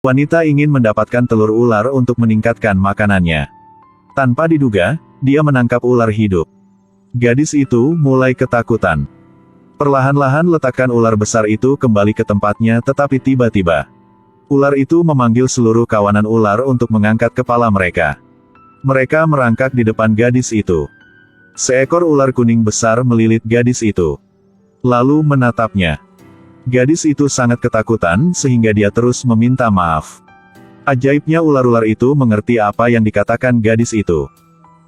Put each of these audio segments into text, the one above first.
Wanita ingin mendapatkan telur ular untuk meningkatkan makanannya. Tanpa diduga, dia menangkap ular hidup. Gadis itu mulai ketakutan. Perlahan-lahan letakkan ular besar itu kembali ke tempatnya, tetapi tiba-tiba ular itu memanggil seluruh kawanan ular untuk mengangkat kepala mereka. Mereka merangkak di depan gadis itu. Seekor ular kuning besar melilit gadis itu, lalu menatapnya. Gadis itu sangat ketakutan sehingga dia terus meminta maaf. Ajaibnya ular-ular itu mengerti apa yang dikatakan gadis itu.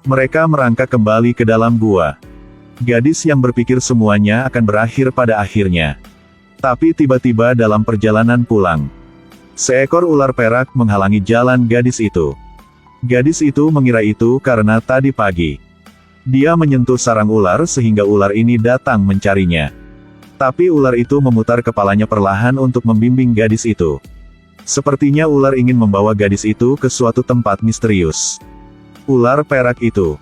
Mereka merangkak kembali ke dalam gua. Gadis yang berpikir semuanya akan berakhir pada akhirnya. Tapi tiba-tiba dalam perjalanan pulang, seekor ular perak menghalangi jalan gadis itu. Gadis itu mengira itu karena tadi pagi dia menyentuh sarang ular sehingga ular ini datang mencarinya. Tapi ular itu memutar kepalanya perlahan untuk membimbing gadis itu. Sepertinya ular ingin membawa gadis itu ke suatu tempat misterius. Ular perak itu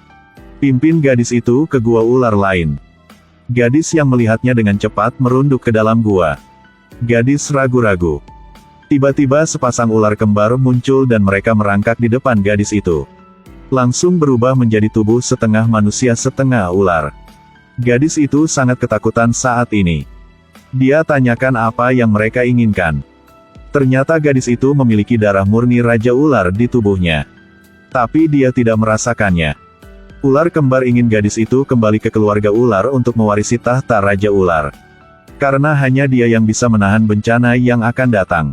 pimpin gadis itu ke gua ular lain. Gadis yang melihatnya dengan cepat merunduk ke dalam gua. Gadis ragu-ragu. Tiba-tiba sepasang ular kembar muncul dan mereka merangkak di depan gadis itu. Langsung berubah menjadi tubuh setengah manusia setengah ular. Gadis itu sangat ketakutan saat ini. Dia tanyakan apa yang mereka inginkan. Ternyata gadis itu memiliki darah murni Raja Ular di tubuhnya. Tapi dia tidak merasakannya. Ular kembar ingin gadis itu kembali ke keluarga ular untuk mewarisi tahta Raja Ular. Karena hanya dia yang bisa menahan bencana yang akan datang.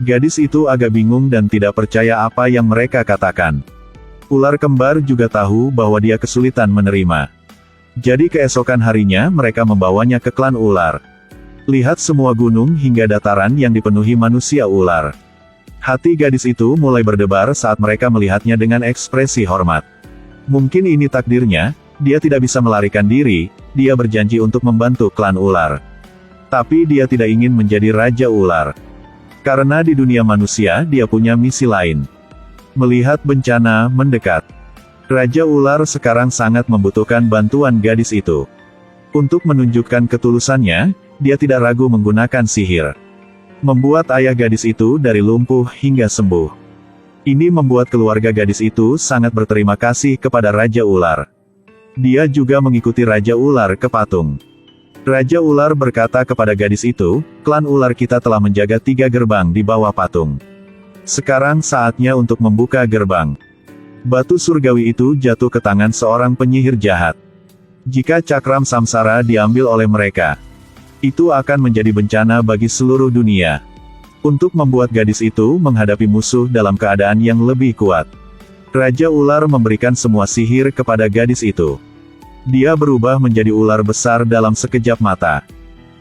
Gadis itu agak bingung dan tidak percaya apa yang mereka katakan. Ular kembar juga tahu bahwa dia kesulitan menerima. Jadi keesokan harinya mereka membawanya ke klan ular. Lihat semua gunung hingga dataran yang dipenuhi manusia ular. Hati gadis itu mulai berdebar saat mereka melihatnya dengan ekspresi hormat. Mungkin ini takdirnya, dia tidak bisa melarikan diri, dia berjanji untuk membantu klan ular. Tapi dia tidak ingin menjadi Raja Ular. Karena di dunia manusia dia punya misi lain. Melihat bencana mendekat, Raja Ular sekarang sangat membutuhkan bantuan gadis itu. Untuk menunjukkan ketulusannya, dia tidak ragu menggunakan sihir. Membuat ayah gadis itu dari lumpuh hingga sembuh. Ini membuat keluarga gadis itu sangat berterima kasih kepada Raja Ular. Dia juga mengikuti Raja Ular ke patung. Raja Ular berkata kepada gadis itu, klan ular kita telah menjaga 3 gerbang di bawah patung. Sekarang saatnya untuk membuka gerbang. Batu surgawi itu jatuh ke tangan seorang penyihir jahat. Jika cakram samsara diambil oleh mereka, itu akan menjadi bencana bagi seluruh dunia. Untuk membuat gadis itu menghadapi musuh dalam keadaan yang lebih kuat, Raja Ular memberikan semua sihir kepada gadis itu. Dia berubah menjadi ular besar dalam sekejap mata.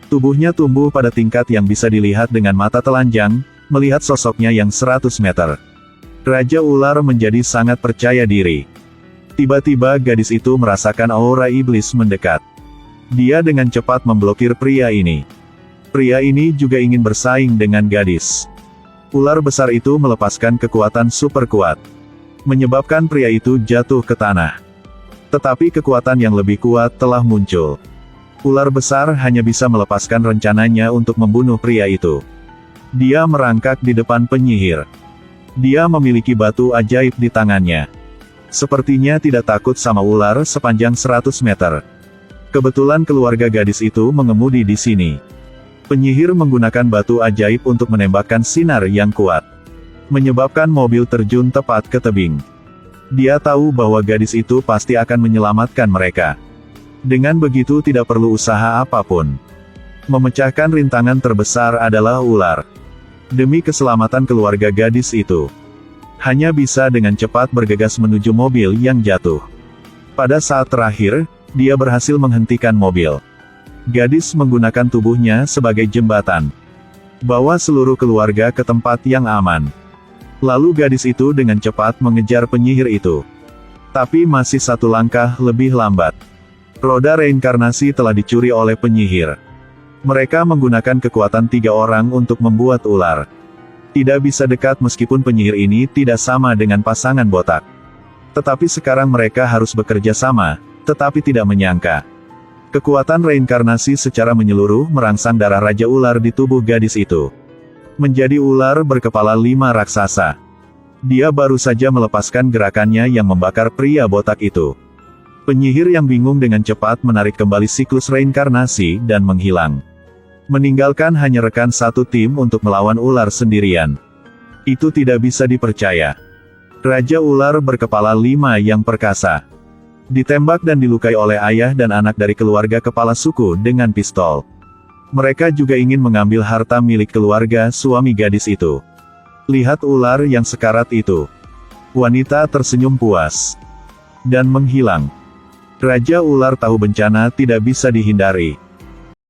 Tubuhnya tumbuh pada tingkat yang bisa dilihat dengan mata telanjang, melihat sosoknya yang 100 meter. Raja Ular menjadi sangat percaya diri. Tiba-tiba gadis itu merasakan aura iblis mendekat. Dia dengan cepat memblokir pria ini. Pria ini juga ingin bersaing dengan gadis. Ular besar itu melepaskan kekuatan super kuat, menyebabkan pria itu jatuh ke tanah. Tetapi kekuatan yang lebih kuat telah muncul. Ular besar hanya bisa melepaskan rencananya untuk membunuh pria itu. Dia merangkak di depan penyihir. Dia memiliki batu ajaib di tangannya. Sepertinya tidak takut sama ular sepanjang 100 meter. Kebetulan keluarga gadis itu mengemudi di sini. Penyihir menggunakan batu ajaib untuk menembakkan sinar yang kuat, menyebabkan mobil terjun tepat ke tebing. Dia tahu bahwa gadis itu pasti akan menyelamatkan mereka. Dengan begitu tidak perlu usaha apapun. Memecahkan rintangan terbesar adalah ular. Demi keselamatan keluarga gadis itu, hanya bisa dengan cepat bergegas menuju mobil yang jatuh. Pada saat terakhir, dia berhasil menghentikan mobil. Gadis menggunakan tubuhnya sebagai jembatan. Bawa seluruh keluarga ke tempat yang aman. Lalu gadis itu dengan cepat mengejar penyihir itu. Tapi masih satu langkah lebih lambat. Roda reinkarnasi telah dicuri oleh penyihir. Mereka menggunakan kekuatan 3 orang untuk membuat ular. Tidak bisa dekat meskipun penyihir ini tidak sama dengan pasangan botak. Tetapi sekarang mereka harus bekerja sama, tetapi tidak menyangka. Kekuatan reinkarnasi secara menyeluruh merangsang darah Raja Ular di tubuh gadis itu. menjadi ular berkepala 5 raksasa. Dia baru saja melepaskan gerakannya yang membakar pria botak itu. Penyihir yang bingung dengan cepat menarik kembali siklus reinkarnasi dan menghilang. Meninggalkan hanya rekan satu tim untuk melawan ular sendirian. Itu tidak bisa dipercaya. Raja ular berkepala 5 yang perkasa ditembak dan dilukai oleh ayah dan anak dari keluarga kepala suku dengan pistol. Mereka juga ingin mengambil harta milik keluarga suami gadis itu. Lihat ular yang sekarat itu. Wanita tersenyum puas dan menghilang. Raja ular tahu bencana tidak bisa dihindari.